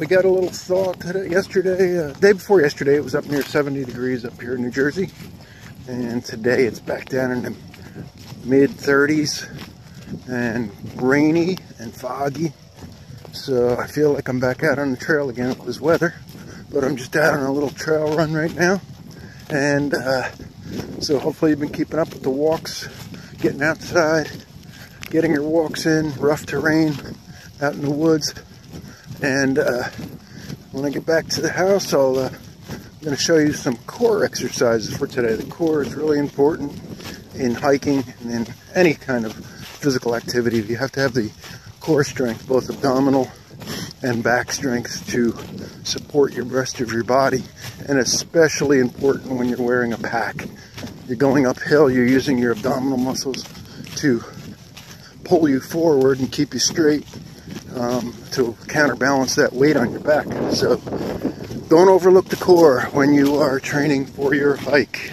We got a little thaw today, day before yesterday. It was up near 70 degrees up here in New Jersey. And today it's back down in the mid 30s and rainy and foggy. So I feel like I'm back out on the trail again with this weather. But I'm just out on a little trail run right now. And so hopefully you've been keeping up with the walks, getting outside, getting your walks in, rough terrain, out in the woods. And when I get back to the house, I'm going to show you some core exercises for today. The core is really important in hiking and in any kind of physical activity. You have to have the core strength, both abdominal and back strength, to support your rest of your body. And especially important when you're wearing a pack. You're going uphill, you're using your abdominal muscles to pull you forward and keep you straight, to counterbalance that weight on your back. So don't overlook the core when you are training for your hike.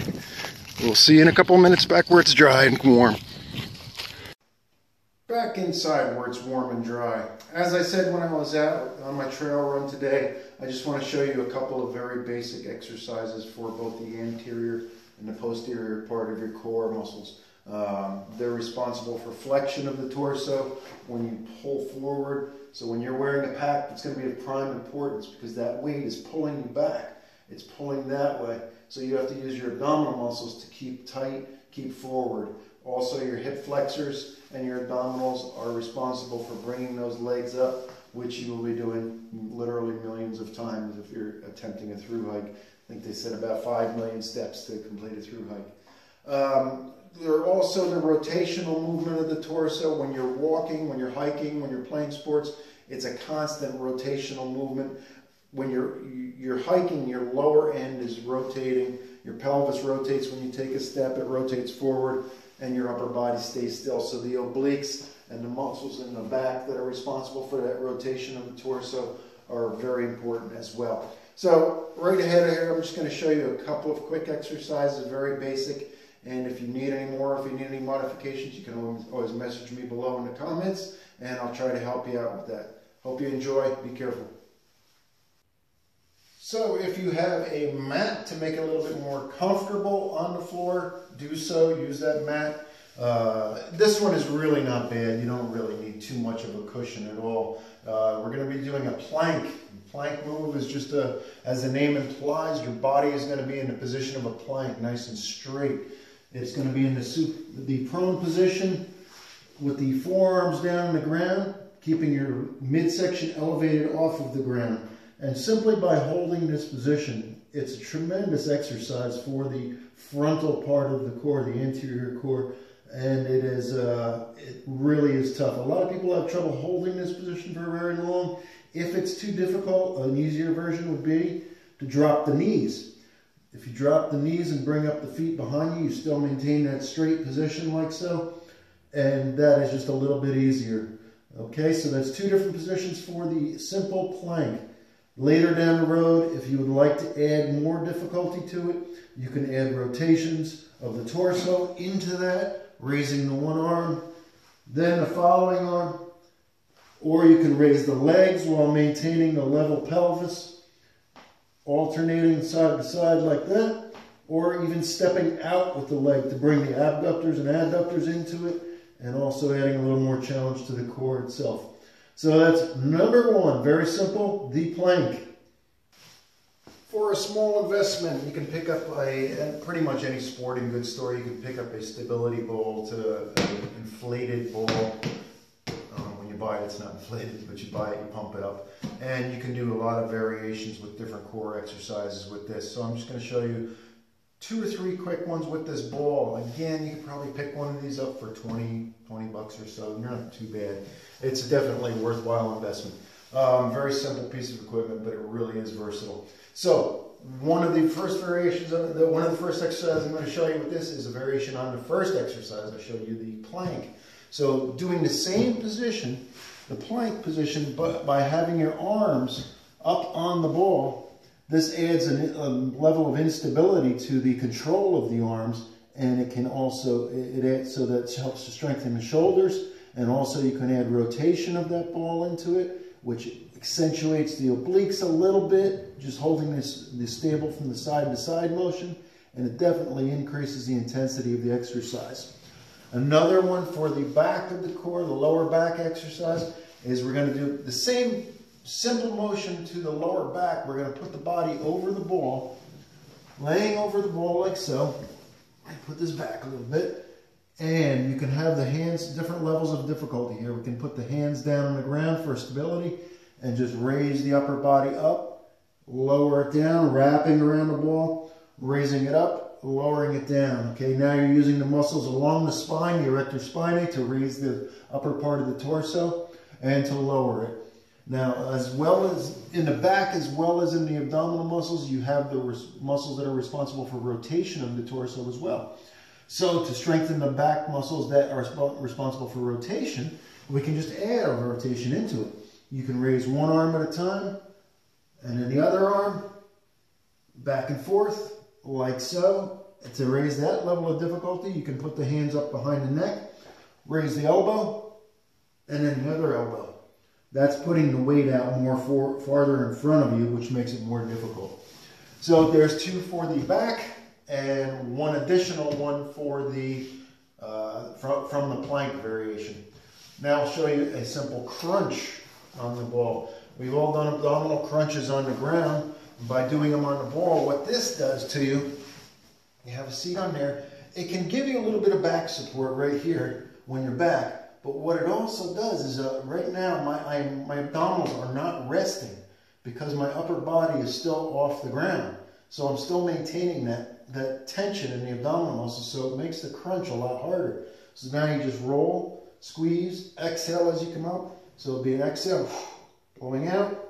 We'll see you in a couple of minutes back where it's dry and warm. Back inside where it's warm and dry. As I said when I was out on my trail run today, I just want to show you a couple of very basic exercises for both the anterior and the posterior part of your core muscles. They're responsible for flexion of the torso when you pull forward. So when you're wearing a pack, it's going to be of prime importance because that weight is pulling you back. It's pulling that way. So you have to use your abdominal muscles to keep tight, keep forward. Also, your hip flexors and your abdominals are responsible for bringing those legs up, which you will be doing literally millions of times if you're attempting a through hike. I think they said about 5 million steps to complete a through hike. There are also the rotational movement of the torso. When you're walking, when you're hiking, when you're playing sports, it's a constant rotational movement. When you're hiking, your lower end is rotating. Your pelvis rotates when you take a step. It rotates forward, and your upper body stays still. So the obliques and the muscles in the back that are responsible for that rotation of the torso are very important as well. So right ahead of here, I'm just going to show you a couple of quick exercises, very basic. And if you need any more, if you need any modifications, you can always message me below in the comments, and I'll try to help you out with that. Hope you enjoy. Be careful. So if you have a mat to make it a little bit more comfortable on the floor, do so. Use that mat. This one is really not bad. You don't really need too much of a cushion at all. We're going to be doing a plank. Plank move is just as the name implies, your body is going to be in the position of a plank, nice and straight. It's going to be in the prone position with the forearms down on the ground, keeping your midsection elevated off of the ground. And simply by holding this position, it's a tremendous exercise for the frontal part of the core, the anterior core, and it really is tough. A lot of people have trouble holding this position for very long. If it's too difficult, an easier version would be to drop the knees. If you drop the knees and bring up the feet behind you, you still maintain that straight position like so, and that is just a little bit easier. Okay, so that's two different positions for the simple plank. Later down the road, if you would like to add more difficulty to it, you can add rotations of the torso into that, raising the one arm, then the following arm, or you can raise the legs while maintaining the level pelvis, alternating side to side like that, or even stepping out with the leg to bring the abductors and adductors into it, and also adding a little more challenge to the core itself. So that's number one, very simple, the plank. For a small investment, you can pick up pretty much any sporting goods store. You can pick up a stability ball to an inflated ball. When you buy it, it's not inflated, but you buy it, you pump it up. And you can do a lot of variations with different core exercises with this. So I'm just going to show you 2 or 3 quick ones with this ball. Again, you can probably pick one of these up for 20 bucks or so. Not too bad. It's definitely a worthwhile investment. Very simple piece of equipment, but it really is versatile. So one of the first variations of one of the first exercises I'm going to show you with this is a variation on the first exercise. I showed you the plank. So doing the same position, the plank position, but by having your arms up on the ball, this adds a level of instability to the control of the arms, and it can also, it adds, so that helps to strengthen the shoulders, and also you can add rotation of that ball into it, which accentuates the obliques a little bit, just holding this stable from the side to side motion, and it definitely increases the intensity of the exercise. Another one for the back of the core, the lower back exercise, is we're going to do the same simple motion to the lower back. We're going to put the body over the ball, laying over the ball like so. I put this back a little bit. And you can have the hands, different levels of difficulty here. We can put the hands down on the ground for stability and just raise the upper body up, lower it down, wrapping around the ball, raising it up, lowering it down. Okay, now you're using the muscles along the spine, the erector spinae, to raise the upper part of the torso and to lower it. Now, as well as in the back, as well as in the abdominal muscles, you have the muscles that are responsible for rotation of the torso as well. So to strengthen the back muscles that are responsible for rotation, we can just add a rotation into it. You can raise one arm at a time, and then the other arm, back and forth, like so. And to raise that level of difficulty, you can put the hands up behind the neck, raise the elbow, and then the other elbow. That's putting the weight out more farther in front of you, which makes it more difficult. So there's two for the back, and one additional one for the from the plank variation. Now I'll show you a simple crunch on the ball. We've all done abdominal crunches on the ground. By doing them on the ball, what this does to you, you have a seat on there, it can give you a little bit of back support right here when you're back. But what it also does is right now my abdominals are not resting because my upper body is still off the ground. So I'm still maintaining that tension in the abdominal muscles, so it makes the crunch a lot harder. So now you just roll, squeeze, exhale as you come up. So it'll be an exhale, blowing out,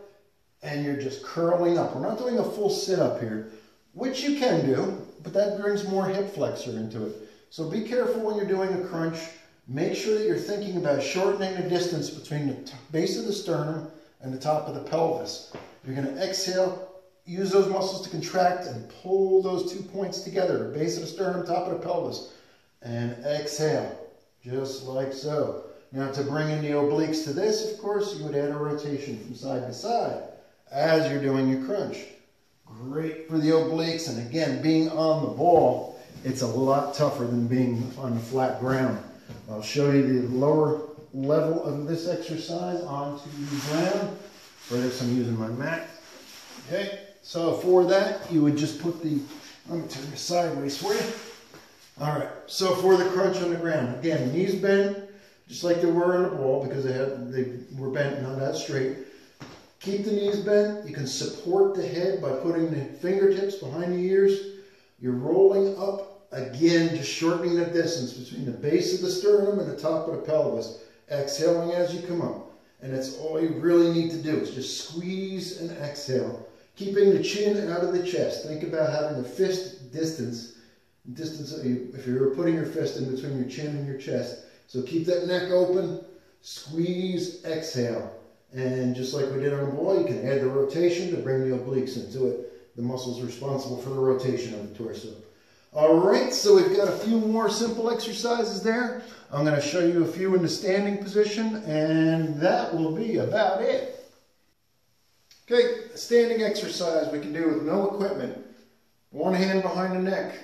and you're just curling up. We're not doing a full sit-up here, which you can do, but that brings more hip flexor into it. So be careful when you're doing a crunch. Make sure that you're thinking about shortening the distance between the base of the sternum and the top of the pelvis. You're going to exhale. Use those muscles to contract and pull those 2 points together, the base of the sternum, top of the pelvis, and exhale, just like so. Now to bring in the obliques to this, of course, you would add a rotation from side to side as you're doing your crunch. Great for the obliques, and again, being on the ball, it's a lot tougher than being on the flat ground. I'll show you the lower level of this exercise onto the ground. For this, I'm using my mat. Okay. So for that, you would just put the, let me turn this sideways for you. All right, so for the crunch on the ground, again, knees bent, just like they were on the ball because they were bent, not that straight. Keep the knees bent. You can support the head by putting the fingertips behind the ears. You're rolling up, again, just shortening the distance between the base of the sternum and the top of the pelvis. Exhaling as you come up. And that's all you really need to do is just squeeze and exhale. Keeping the chin out of the chest. Think about having the fist distance if you were putting your fist in between your chin and your chest. So keep that neck open, squeeze, exhale. And just like we did on the ball, you can add the rotation to bring the obliques into it. The muscles responsible for the rotation of the torso. All right, so we've got a few more simple exercises there. I'm going to show you a few in the standing position, and that will be about it. Okay, a standing exercise we can do with no equipment. One hand behind the neck.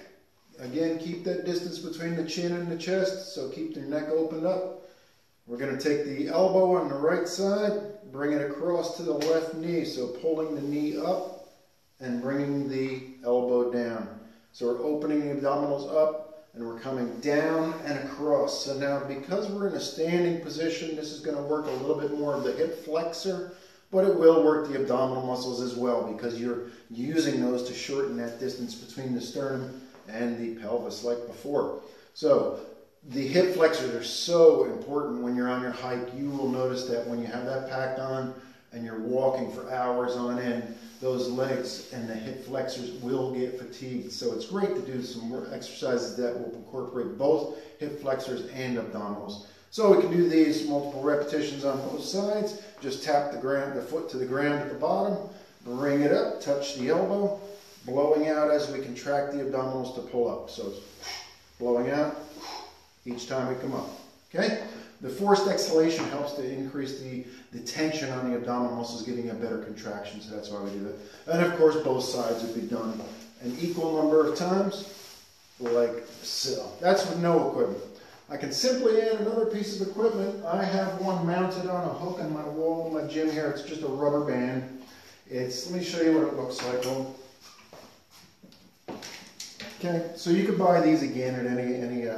Again, keep that distance between the chin and the chest, so keep your neck opened up. We're going to take the elbow on the right side, bring it across to the left knee, so pulling the knee up and bringing the elbow down. So we're opening the abdominals up and we're coming down and across. So now because we're in a standing position, this is going to work a little bit more of the hip flexor, but it will work the abdominal muscles as well because you're using those to shorten that distance between the sternum and the pelvis like before. So the hip flexors are so important when you're on your hike. You will notice that when you have that packed on and you're walking for hours on end, those legs and the hip flexors will get fatigued. So it's great to do some more exercises that will incorporate both hip flexors and abdominals. So we can do these multiple repetitions on both sides. Just tap the foot to the ground at the bottom, bring it up, touch the elbow, blowing out as we contract the abdominals to pull up. So it's blowing out each time we come up. Okay? The forced exhalation helps to increase the tension on the abdominal muscles, getting a better contraction, so that's why we do that. And of course, both sides would be done an equal number of times, like so. That's with no equipment. I can simply add another piece of equipment. I have one mounted on a hook on my wall in my gym here. It's just a rubber band. Let me show you what it looks like. Okay, so you could buy these again at any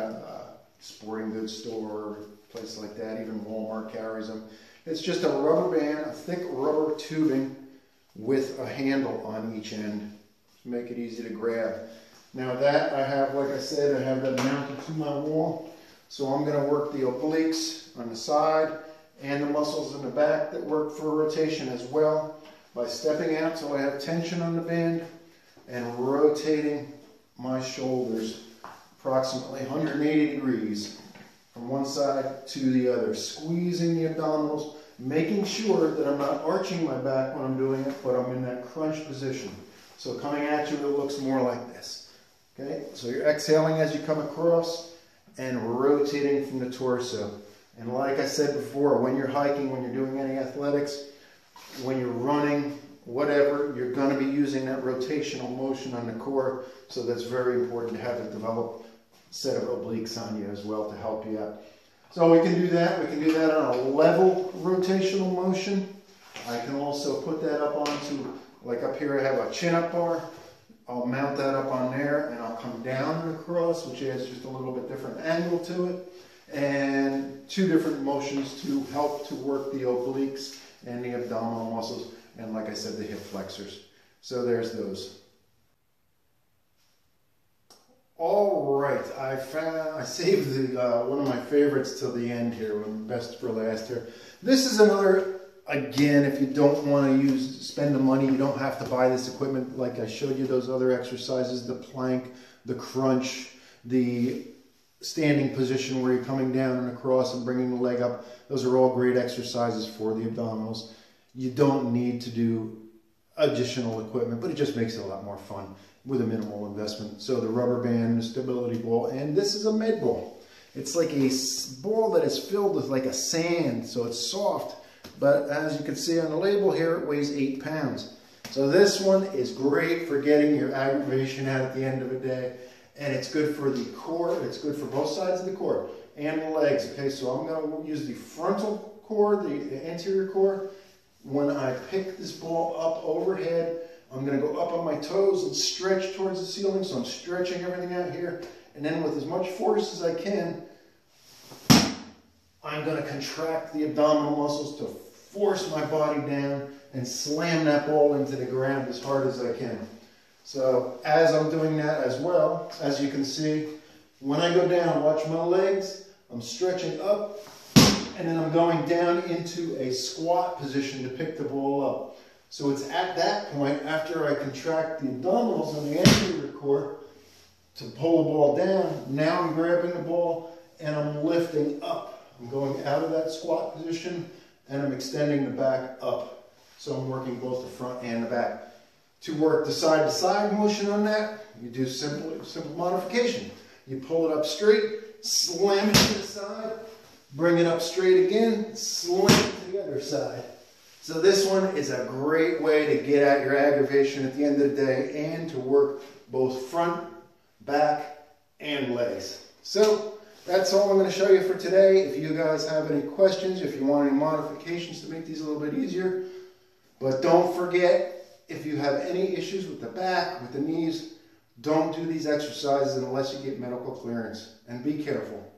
sporting goods store, place like that. Even Walmart carries them. It's just a rubber band, a thick rubber tubing with a handle on each end to make it easy to grab. Now that I have, like I said, I have that mounted to my wall. So I'm going to work the obliques on the side and the muscles in the back that work for rotation as well by stepping out so I have tension on the band and rotating my shoulders approximately 180 degrees from one side to the other, squeezing the abdominals, making sure that I'm not arching my back when I'm doing it, but I'm in that crunch position. So coming at you, it looks more like this. Okay, so you're exhaling as you come across and rotating from the torso. And like I said before, when you're hiking, when you're doing any athletics, when you're running, whatever, you're going to be using that rotational motion on the core. So that's very important to have a developed set of obliques on you as well to help you out. So we can do that. We can do that on a level rotational motion. I can also put that up onto, like up here I have a chin-up bar. I'll mount that up on there and I'll come down and across, which adds just a little bit different angle to it. And two different motions to help to work the obliques and the abdominal muscles. And like I said, the hip flexors. So there's those. All right, I saved one of my favorites till the end here, best for last here. This is another, again, if you don't want to spend the money, you don't have to buy this equipment like I showed you those other exercises, the plank, the crunch, the standing position where you're coming down and across and bringing the leg up. Those are all great exercises for the abdominals. You don't need to do additional equipment, but it just makes it a lot more fun with a minimal investment. So the rubber band, the stability ball, and this is a med ball. It's like a ball that is filled with like a sand, so it's soft. But as you can see on the label here, it weighs 8 pounds. So this one is great for getting your aggravation out at the end of the day. And it's good for the core, it's good for both sides of the core and the legs. Okay, so I'm going to use the frontal core, the anterior core. When I pick this ball up overhead, I'm going to go up on my toes and stretch towards the ceiling. So I'm stretching everything out here. And then with as much force as I can, I'm going to contract the abdominal muscles to force my body down and slam that ball into the ground as hard as I can. So as I'm doing that as well, as you can see, when I go down, watch my legs, I'm stretching up, and then I'm going down into a squat position to pick the ball up. So it's at that point, after I contract the abdominals and the anterior core to pull the ball down, now I'm grabbing the ball and I'm lifting up. I'm going out of that squat position and I'm extending the back up. So I'm working both the front and the back. To work the side-to-side motion on that, you do simple modification. You pull it up straight, slam it to the side, bring it up straight again, slam it to the other side. So this one is a great way to get at your aggravation at the end of the day and to work both front, back, and legs. So that's all I'm going to show you for today. If you guys have any questions, if you want any modifications to make these a little bit easier, but don't forget, if you have any issues with the back, with the knees, don't do these exercises unless you get medical clearance. And be careful.